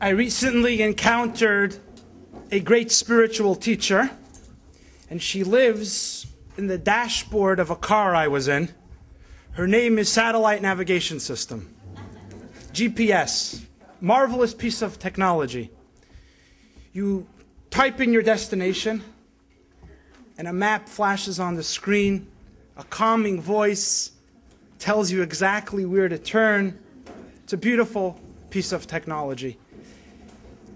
I recently encountered a great spiritual teacher, and she lives in the dashboard of a car I was in. Her name is Satellite Navigation System. GPS. Marvelous piece of technology. You type in your destination, and a map flashes on the screen. A calming voice tells you exactly where to turn. It's a beautiful piece of technology.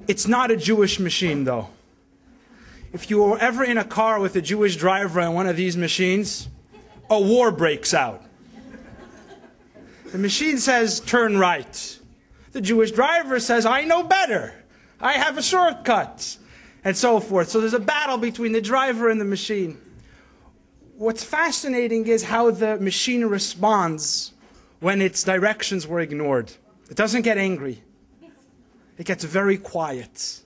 It's not a Jewish machine, though. If you were ever in a car with a Jewish driver on one of these machines, a war breaks out. The machine says, turn right. The Jewish driver says, I know better. I have a shortcut. And so forth. So there's a battle between the driver and the machine. What's fascinating is how the machine responds when its directions were ignored. It doesn't get angry. It gets very quiet.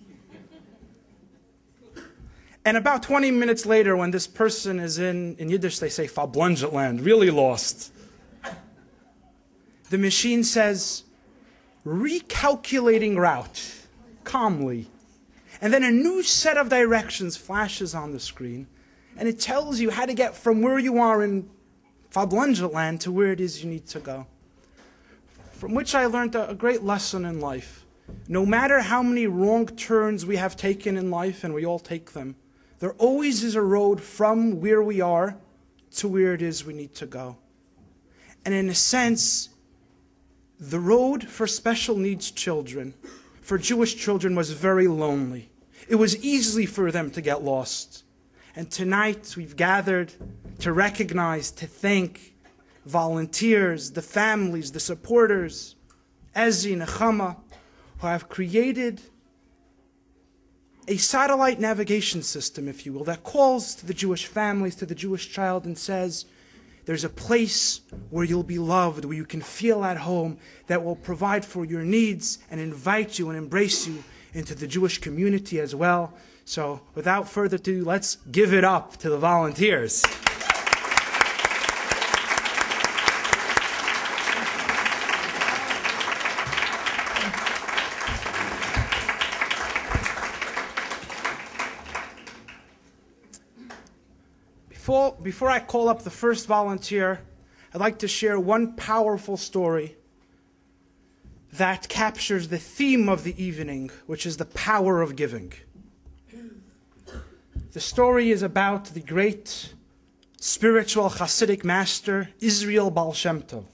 And about 20 minutes later, when this person is in Yiddish they say, verblunget land, really lost. The machine says, recalculating route, calmly. And then a new set of directions flashes on the screen, and it tells you how to get from where you are in verblunget land to where it is you need to go. From which I learned a great lesson in life. No matter how many wrong turns we have taken in life, and we all take them, there always is a road from where we are to where it is we need to go. And in a sense, the road for special needs children, for Jewish children, was very lonely. It was easy for them to get lost. And tonight we've gathered to recognize, to thank volunteers, the families, the supporters, Ezi, Nechama, who have created a satellite navigation system, if you will, that calls to the Jewish families, to the Jewish child, and says, there's a place where you'll be loved, where you can feel at home, that will provide for your needs and invite you and embrace you into the Jewish community as well. So without further ado, let's give it up to the volunteers. Before I call up the first volunteer, I'd like to share one powerful story that captures the theme of the evening, which is the power of giving. The story is about the great spiritual Hasidic master, Israel Baal Shem Tov.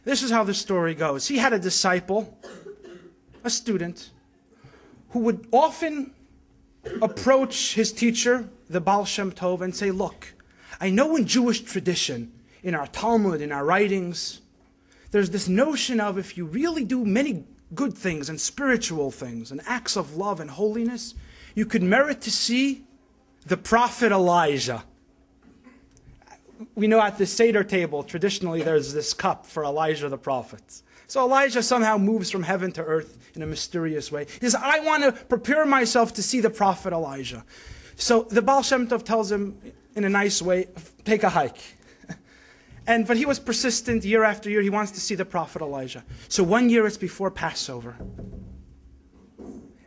This is how the story goes. He had a disciple, a student, who would often approach his teacher, the Baal Shem Tov, and say, look, I know in Jewish tradition, in our Talmud, in our writings, there's this notion of if you really do many good things and spiritual things and acts of love and holiness, you could merit to see the prophet Elijah. We know at the Seder table, traditionally there's this cup for Elijah the prophet. So Elijah somehow moves from heaven to earth in a mysterious way. He says, I want to prepare myself to see the prophet Elijah. So the Baal Shem Tov tells him in a nice way, take a hike. But he was persistent year after year. He wants to see the prophet Elijah. So one year it's before Passover.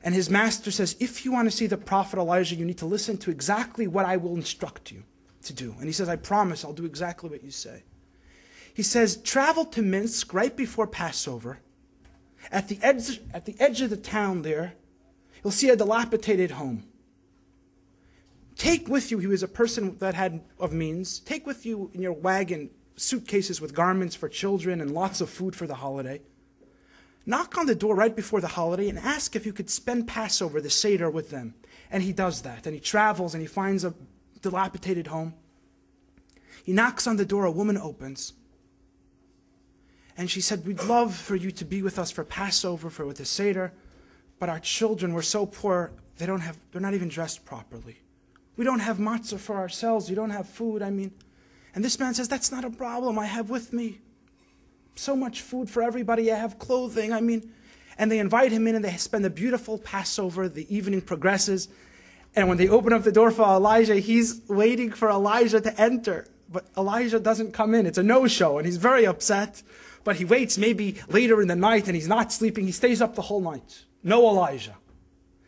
And his master says, if you want to see the prophet Elijah, you need to listen to exactly what I will instruct you to do. And he says, I promise I'll do exactly what you say. He says, travel to Minsk right before Passover. At the edge of the town there, you'll see a dilapidated home. Take with you, he was a person that had of means, take with you in your wagon suitcases with garments for children and lots of food for the holiday. Knock on the door right before the holiday and ask if you could spend Passover, the Seder, with them. And he does that. And he travels and he finds a dilapidated home. He knocks on the door, a woman opens. And she said, we'd love for you to be with us for Passover, with the Seder, but our children were so poor, they're not even dressed properly. We don't have matzah for ourselves. We don't have food. And this man says, that's not a problem. I have with me so much food for everybody. I have clothing. And they invite him in and they spend a beautiful Passover. The evening progresses. And when they open up the door for Elijah, he's waiting for Elijah to enter. But Elijah doesn't come in. It's a no-show. And he's very upset. But he waits maybe later in the night and he's not sleeping. He stays up the whole night. No Elijah.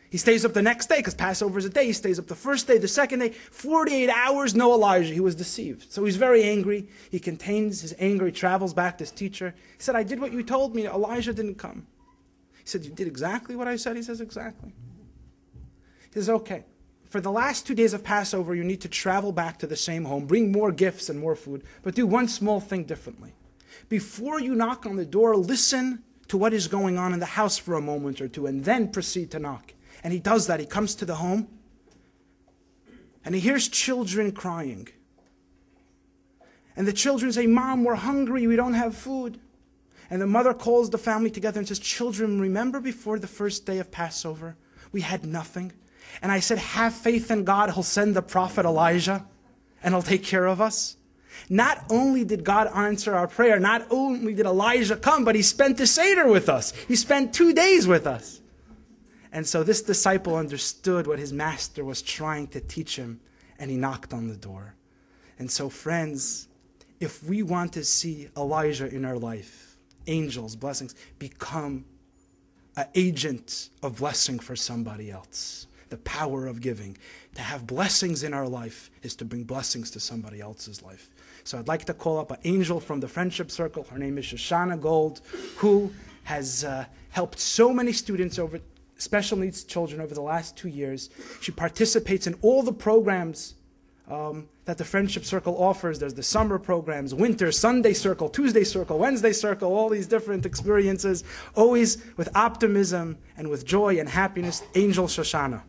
He stays up the next day because Passover is a day. He stays up the first day, the second day, 48 hours, no Elijah. He was deceived. So he's very angry. He contains his anger. He travels back to his teacher. He said, I did what you told me. Elijah didn't come. He said, you did exactly what I said? He says, exactly. He says, okay. For the last 2 days of Passover, you need to travel back to the same home, bring more gifts and more food, but do one small thing differently. Before you knock on the door, listen to what is going on in the house for a moment or two, and then proceed to knock. And he does that. He comes to the home, and he hears children crying. And the children say, Mom, we're hungry, we don't have food. And the mother calls the family together and says, children, remember before the first day of Passover, we had nothing. And I said, have faith in God, he'll send the prophet Elijah, and he'll take care of us. Not only did God answer our prayer, not only did Elijah come, but he spent the Seder with us. He spent 2 days with us. And so this disciple understood what his master was trying to teach him, and he knocked on the door. And so, friends, if we want to see Elijah in our life, angels, blessings, become an agent of blessing for somebody else. The power of giving. To have blessings in our life is to bring blessings to somebody else's life. So I'd like to call up an angel from the Friendship Circle. Her name is Shoshana Gold, who has helped so many students over special needs children over the last 2 years. She participates in all the programs that the Friendship Circle offers. There's the summer programs, winter, Sunday Circle, Tuesday Circle, Wednesday Circle, all these different experiences, always with optimism and with joy and happiness. Angel Shoshana.